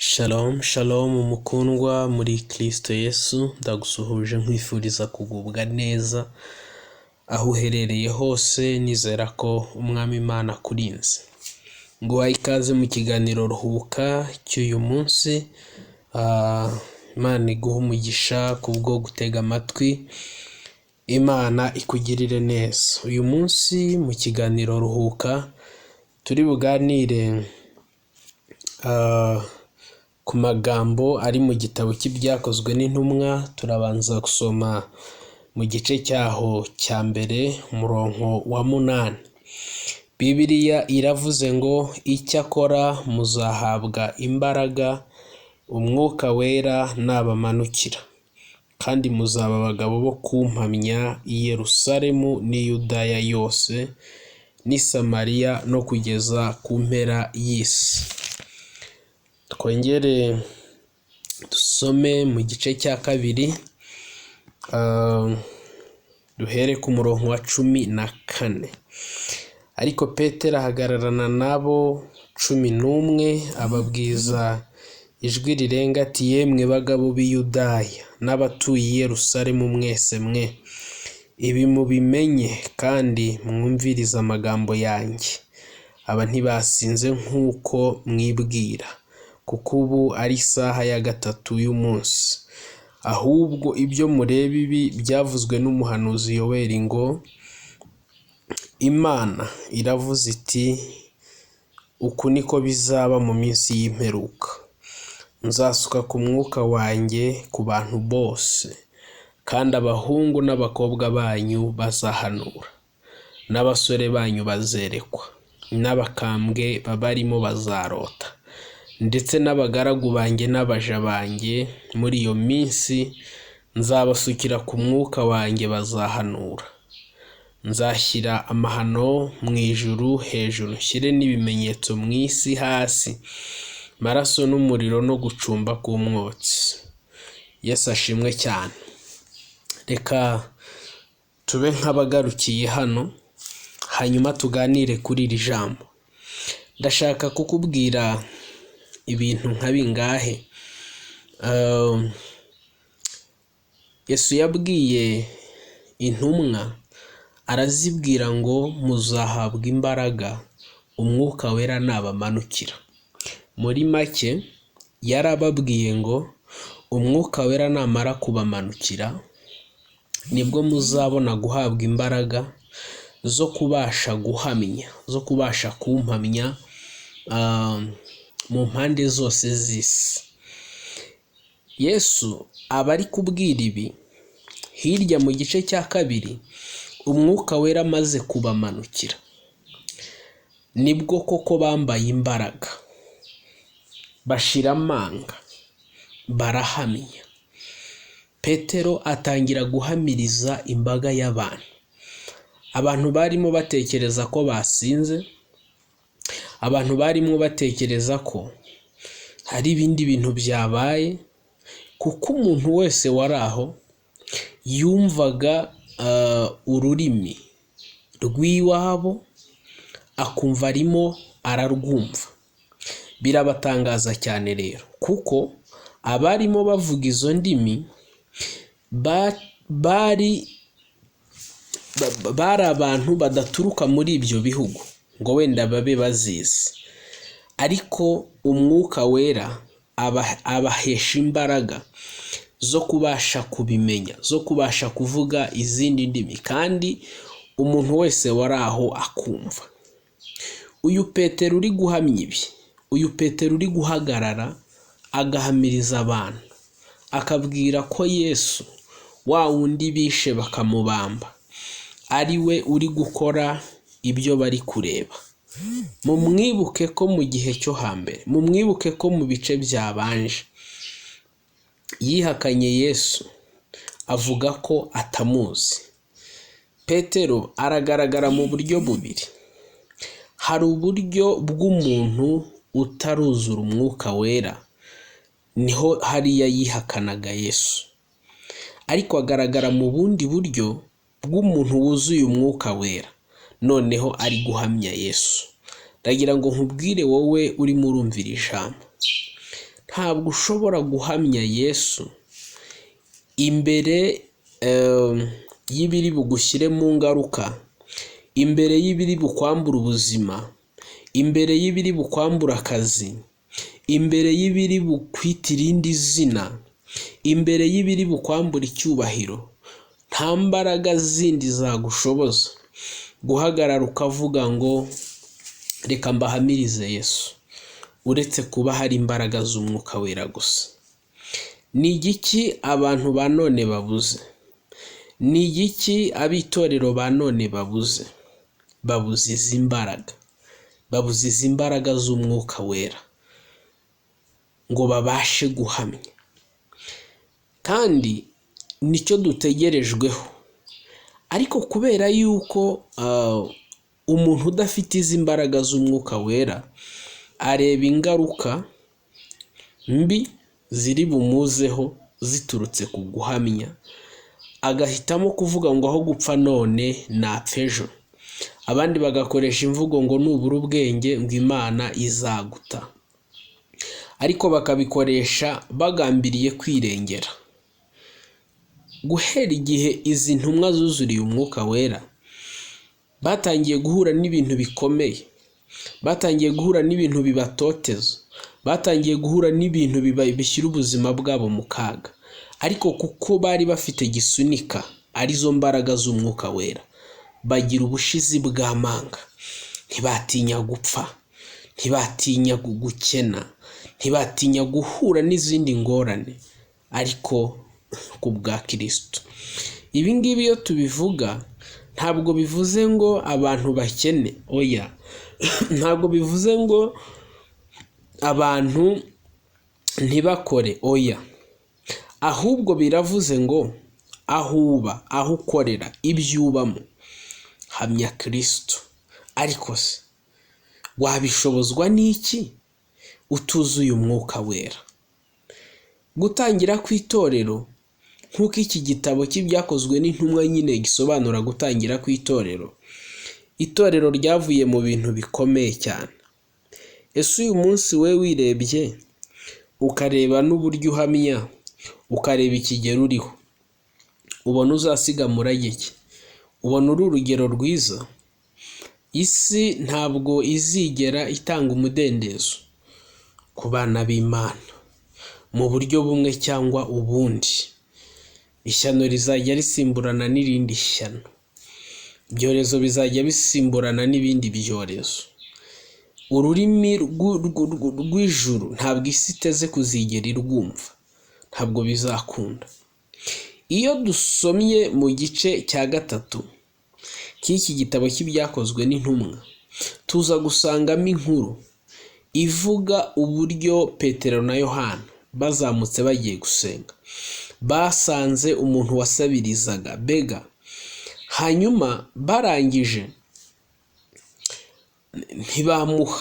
Shalom shalom mukundwa muri Kristo Yesu, ndagusuhuje nkwifuriza kugubwa neza aho uherereye hose. Nizera ko umwami Imana akurinze. Nguhaye ikaze mu kiganiro ruhuka cy'uyu munsi. Imana iguhe umugisha kubwo gutega amatwi. Imana ikugirire neza. Uyu munsi mu kiganiro ruhuka turi buganire ku magambo ari mu gitabo cy'ibyakozwe n'intumwa. Turabanza gusoma mu gice cyaho cya mbere umurongo wa 8. Bibiliya iravuze ngo icyakora muzahabwa imbaraga umwuka wera nabamanukira, kandi muzaba abagabo bo kumpamya i Yerusalemu n'i Yudaya yose n'i Samariya no kugeza ku mpera y'isi. Twongere dusome mu gice cya kabiri, duhere ku murongo wa 14. Ariko Petero ahagararana nabo 11 ababwiza ijwi rirenga ati, yemwe bagabo b'i Yudaya n'abatuye i Yerusalemu mwese mwe, ibi mubimenye kandi mwumvirize amagambo yanjye. Aba ntibasinze nk'uko mwibwira, kuko ubu ari isaha ya 3 y'umunsi. Ahubwo ibyo mureba ibi byavuzwe n'umuhanuzi Yoweli ngo, Imana iravuze iti, uku niko bizaba mu minsi y'imperuka. Nzasuka ku mwuka wanjye ku bantu bose, kandi abahungu n'abakobwa banyu bazahanura, n'abasore banyu bazerekwa, n'abakambwe babarimo bazarota, ndetse n'abagaragu banjye n'abaja banjye muri iyo minsi nzabasukira ku mwuka wanjye bazahanura. Nzashyira amahano mu ijuru hejuru, nshyire n'ibimenyetso mu isi hasi, maraso n'umuriro no gucumba k'umwotsi. Yesu ashimwe cyane. Reka tube nk'abagarukiye hano, hanyuma tuganire kuri iri jambo. Ndashaka kukubwira ibintu nka bingahe. Yesu yabwiye intumwa, arazibwira ngo muzahabwa imbaraga umwuka wera nabamanukira. Muri make yarababwiye ngo umwuka wera namara kubamanukira nibwo muzabona guhabwa imbaraga zo kubasha guhamya, zo kubasha kumpamya mu mpande zose z'isi. Yesu aba ari kubwira ibi hirya mu gice cya kabiri. Umwuka wera amaze kubamanukira nibwo koko bambaye imbaraga, bashira amanga, barahamya. Petero atangira guhamiriza imbaga y'abantu. Abantu barimo batekereza ko basinze, abantu barimo batekereza ko hari ibindi bintu byabaye, kuko umuntu wese wari aho yumvaga ururimi rw'iwabo akumva arimo ararwumva. Birabatangaza cyane rero, kuko abarimo bavuga izo ndimi bari abantu badaturuka muri ibyo bihugu ngo wenda babe bazizi, ariko umwuka wera abahesha imbaraga zo kubasha kubimenya, zo kubasha kuvuga izindi ndimi, kandi umuntu wese wari aho akumva. Uyu Petero uri guhamya ibi, uyu Petero uri guhagarara agahamiriza abantu, akabwira ko Yesu wa wundi bishe bakamubamba ari we uri gukora ibyo bari kureba. Mumwibuke ko mu gihe cyo hambere, mumwibuke ko mu bice byabanje yihakanye Yesu, avuga ko atamuzi. Petero aragaragara mu buryo bubiri. Hari uburyo bw'umuntu utaruzura umwuka wera, niho hariya yihakanaga Yesu. Ariko agaragara mu bundi buryo bw'umuntu wuzuye umwuka wera, noneho ari guhamya Yesu. Ndagira ngo nkubwire wowe uri murumvira ijambo, ntabwo ushobora guhamya Yesu imbere y'ibiri bugushyire mu ngaruka, imbere y'ibiri bukwambura ubuzima, imbere y'ibiri bukwambura akazi, imbere y'ibiri bukwita irindi zina, imbere y'ibiri bukwambura icyubahiro. Nta mbaraga zindi zagushoboza guhagarara ukavuga ngo reka mbahamirize Yesu, uretse kuba hari imbaraga z'Umwuka Wera gusa. Ni igiki abantu ba none babuze? Ni igiki abitorero ba none babuze? Babuze izi mbaraga, babuze izi mbaraga z'Umwuka Wera ngo babashe guhamya. Kandi nicyo dutegerejweho, ariko kubera yuko umuntu udafite izi mbaraga z'Umwuka Wera areba ingaruka mbi ziri bumuzeho ziturutse ku guhamya, agahitamo kuvuga ngo aho gupfa none napfa ejo. Abandi bagakoresha imvugo ngo nubura ubwenge ngo Imana izaguta, ariko bakabikoresha bagambiriye kwirengera. Guhera igihe izi ntumwa zuzuriye Umwuka Wera, batangiye guhura n'ibintu bikomeye, batangiye guhura n'ibintu bibatoteza, batangiye guhura n'ibintu bishyira ubuzima bwabo mu kaga, ariko kuko bari bafite gisunika arizo mbaraga z'Umwuka Wera, bagira ubushizi bw'amanga. Ntibatinya gupfa, ntibatinya gukena, ntibatinya guhura n'izindi ngorane, ariko ku bwa Kristo. Ibi ngibi iyo tubivuga ntabwo bivuze ngo abantu bakene, oya. Ntabwo bivuze ngo abantu ntibakore, oya. Ahubwo biravuze ngo aho uba, aho ukorera, ibyo ubamo, hamya Kristo. Ariko se wabishobozwa n'iki utuzuye Umwuka Wera? Gutangira kw'itorero, nk'uko iki gitabo cy'ibyakozwe n'intumwa nyine gisobanura gutangira kw'itorero, itorero ryavuye mu bintu bikomeye cyane. Ese uyu munsi we wirebye ukareba n'uburyo uhamya, ukareba ikigero uriho, ubona uzasiga murage ki? Ubona uri urugero rwiza? Isi ntabwo izigera itanga umudendezo ku bana b'Imana mu buryo bumwe cyangwa ubundi. Ishyano rizajya risimburana n'irindi shyano, ibyorezo bizajya bisimburana n'ibindi byorezo. Ururimi rw'ijuru ntabwo isi iteze kuzigera irwumva, ntabwo bizakunda. Iyo dusomye mu gice cya 3 cy'iki gitabo cy'ibyakozwe n'intumwa, tuza gusangamo inkuru ivuga uburyo Petero na Yohana bazamutse bagiye gusenga, basanze umuntu wasabirizaga bega, hanyuma barangije ntibamuha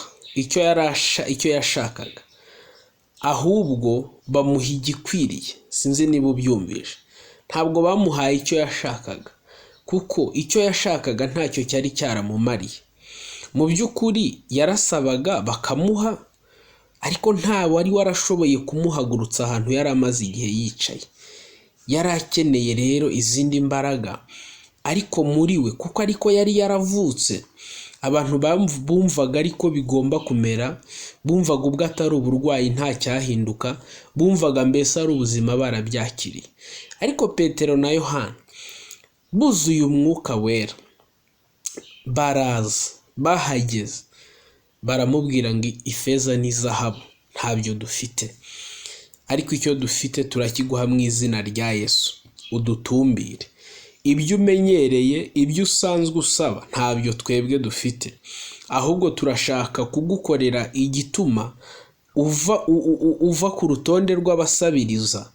icyo yashakaga, ahubwo bamuha igikwiriye. Sinzi niba ubyumvishe, ntabwo bamuhaye icyo yashakaga, kuko icyo yashakaga ntacyo cyari cyaramumariye. Mu by'ukuri yarasabaga bakamuha, ariko nta wari warashoboye kumuhagurutsa ahantu yari amaze igihe yicaye. Yari akeneye rero izindi mbaraga, ariko muri we, kuko ariko yari yaravutse, abantu bumvaga ariko bigomba kumera, bumvaga ubwo atari uburwayi nta cyahinduka, bumvaga mbese ari ubuzima barabyakiriye. Ariko Petero na Yohana buzuye Umwuka Wera, baraza, bahageze, baramubwira ngo ifeza n'izahabu ntabyo dufite, ariko icyo dufite turakiguha mu izina rya Yesu, udutumbire. Ibyo umenyereye, ibyo usanzwe usaba ntabyo twebwe dufite, ahubwo turashaka kugukorera igituma uva ku rutonde rw'abasabiriza,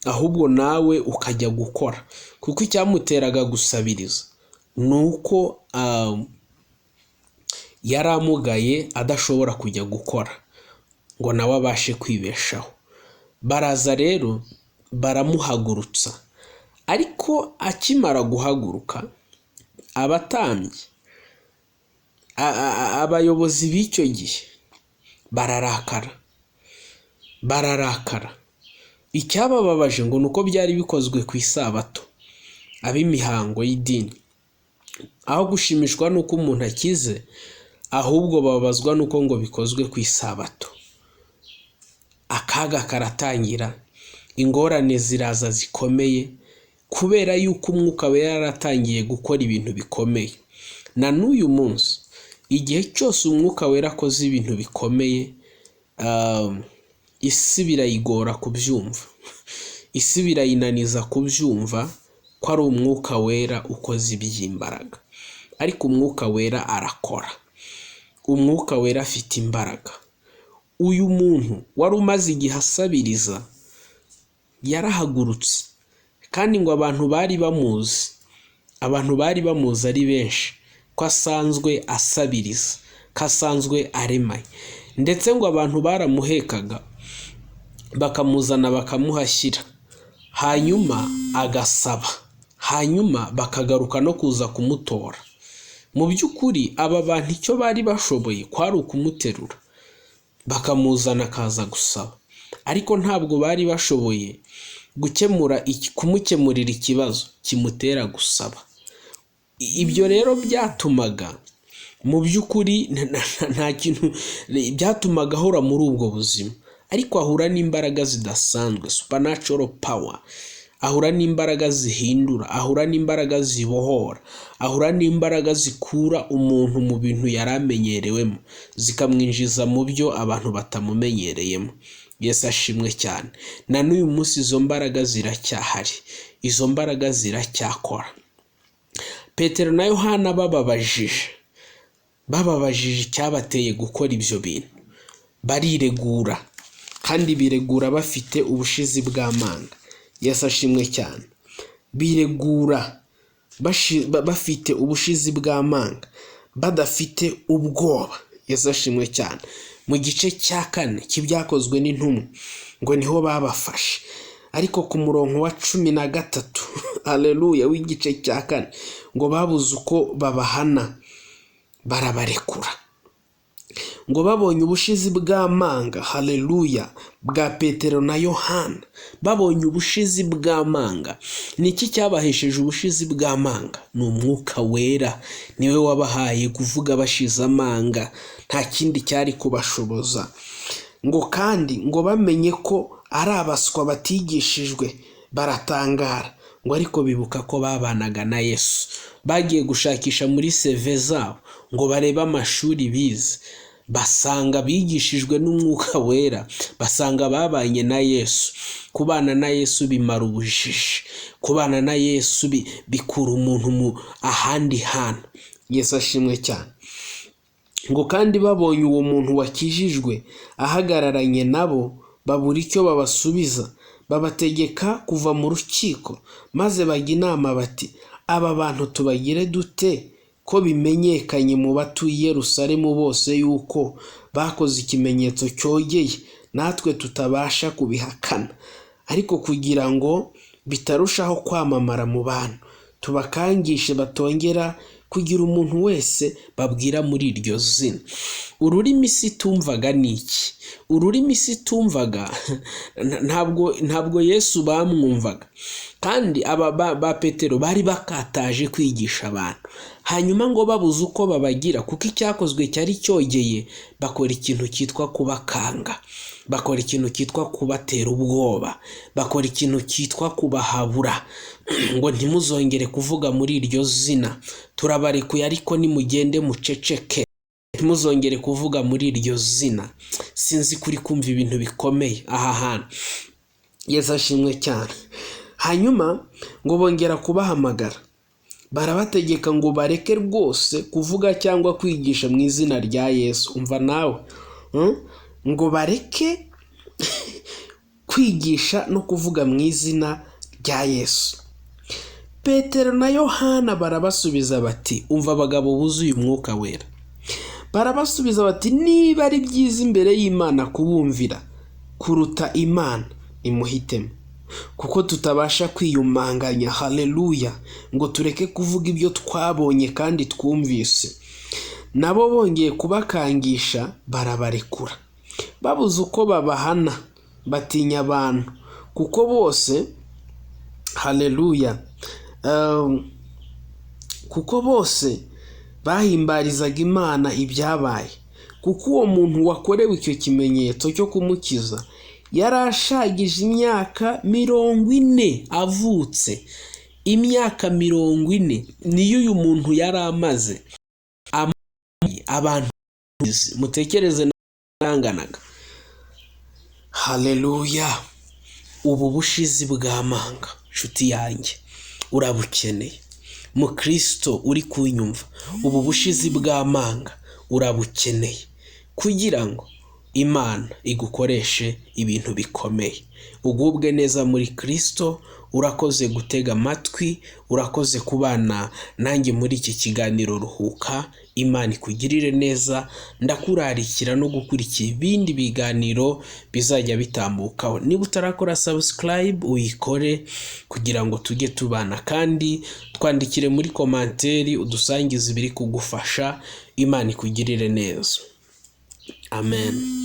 ahubwo nawe ukajya gukora. Kuko icyamuteraga gusabiriza ni uko yari amugaye, adashobora kujya gukora ngo nawe abashe kwibeshaho. Baraza rero baramuhagurutsa, ariko akimara guhaguruka, abatambyi, abayobozi b'icyo gihe bararakara, bararakara. Icyabababaje ngo nuko byari bikozwe ku isabato. Ab'imihango y'idini aho gushimishwa nuko umuntu akize, ahubwo babazwa nuko ngo bikozwe ku isabato. Akaga karatangira, ingorane ziraza zikomeye, kubera yuko umwuka we yaratangiye gukora ibintu bikomeye. Na n'uyu munsi igihe cyose umwuka wera akoze ibintu bikomeye, isi birayigora kubyumva, isi birayinaniza kubyumva ko ari umwuka wera ukoze iby'imbaraga. Ariko umwuka wera arakora, umwuka wera afite imbaraga. Uyu muntu wari umaze igihe asabiriza yarahagurutse, kandi ngo abantu bari bamuzi ari benshi ko asanzwe asabiriza, ko asanzwe aremaye. Ndetse ngo abantu baramuhekaga bakamuzana bakamuhashyira, hanyuma agasaba, hanyuma bakagaruka no kuza kumutora. Mu by'ukuri aba bantu icyo bari bashoboye kwari ukumuterura bakamuzana akaza gusaba, ariko ntabwo bari bashoboye kumukemurira ikibazo kimutera gusaba. Ibyo rero byatumaga mu by'ukuri nta kintu, byatumaga ahora muri ubwo buzima, ariko ahura n'imbaraga zidasanzwe, supernatural power. Ahura n'imbaraga zihindura, ahura n'imbaraga zibohora, ahura n'imbaraga zikura umuntu mu bintu yaramenyerewemo zikamwinjiza mu byo abantu batamumenyereyemo. Yesu ashimwe cyane. Na n'uyu munsi izo mbaraga ziracyahari, izo mbaraga ziracyakora. Petero na Yohana bababajije icyabateye gukora ibyo bintu, bariregura, kandi biregura bafite ubushizi bw'amanga. Yesu ashimwe cyane. Biregura bafite ubushizi bw'amanga, badafite ubwoba. Yesu ashimwe cyane. Mu gice cya 4 cy'ibyakozwe n'intumwa ngo niho babafashe, ariko ku murongo wa 13 haleluya w'igice cya 4 ngo babuze uko babahana, barabarekura. Ngo babonye ubushizi bw'amanga, haleluya, bwa Petero na Yohana, babonye ubushizi bw'amanga. Niki cyabahesheje ubushizi bw'amanga? Ni umwuka wera, niwe wabahaye kuvuga bashize amanga, nta kindi cyari kubashoboza. Ngo kandi ngo bamenye ko ari abaswa batigishijwe, baratangara. Ngo ariko bibuka ko babanaga na Yesu, bagiye gushakisha muri CV zabo ngo barebe amashuri bize, basanga bigishijwe n'umwuka wera, basanga babanye na Yesu. Kubana na Yesu bimara ubujiji, kubana na Yesu bikura umuntu mu ahandi hantu. Yesu ashimwe cyane. Ngo kandi babonye uwo muntu wakijijwe ahagararanye nabo, babura icyo babasubiza, babategeka kuva mu rukiko, maze bajya inama bati, aba bantu tubagire dute ko bimenyekanye mu batuye Yerusalemu bose yuko bakoze ikimenyetso cyogeye, natwe tutabasha kubihakana. Ariko kugira ngo bitarushaho kwamamara mu bantu, tubakangishe batongera kugira umuntu wese babwira muri iryo zina. Ururimi isi tumvaga niki? Ururimi isi tumvaga ntabwo Yesu bamwumvaga, kandi aba ba Petero bari bakataje kwigisha abantu. Hanyuma ngo babuze uko babagira, kuko icyakozwe cyari cyogeye, bakora ikintu cyitwa kubakanga, bakora ikintu cyitwa kubatera ubwoba, bakora ikintu cyitwa kubahabura ngo ntimuzongere kuvuga muri iryo zina, turabarekuye ariko nimugende muceceke, ntimuzongere kuvuga muri iryo zina. Sinzi kuri kumva ibintu bikomeye aha hantu. Yesu ashimwe cyane. Hanyuma ngo bongera kubahamagara, barabategeka ngo bareke rwose kuvuga cyangwa kwigisha mu izina rya Yesu. Umva nawe, ngo bareke kwigisha no kuvuga mu izina rya Yesu. Petero na Yohana barabasubiza bati, umva abagabo buzuye umwuka wera, barabasubiza bati, niba ari byiza imbere y'Imana kubumvira kuruta Imana, nimuhitemo, kuko tutabasha kwiyumanganya, haleluya, ngo tureke kuvuga ibyo twabonye kandi twumvise. Nabo bongeye kubakangisha, barabarekura. Babuze uko babahana, batinya abantu, kuko bose, haleluya, kuko bose bahimbarizaga Imana ibyabaye. Kuko uwo muntu wakorewe icyo kimenyetso cyo kumukiza yarashagije imyaka 40 avutse. Imyaka 40 niyo uyu muntu yari amaze. Abantu mutekereze n'anganaga. Haleluya. Ubu bushizi bw'amanga, nshuti yanjye, urabukeneye. Mu Kristo uri kunyumva, ubu bushizi bw'amanga urabukeneye kugira ngo Imana igukoreshe ibintu bikomeye. Ugubwe neza muri Kristo. Urakoze gutega amatwi, urakoze kubana nanjye muri iki kiganiro Ruhuka. Imana ikugirire neza. Ndakurarikira no gukurikira ibindi biganiro bizajya bitambukaho. Niba utarakora subscribe uyikore kugira ngo tujye tubana, kandi twandikire muri komanteri udusangize ibiri kugufasha. Imana ikugirire neza. Amen.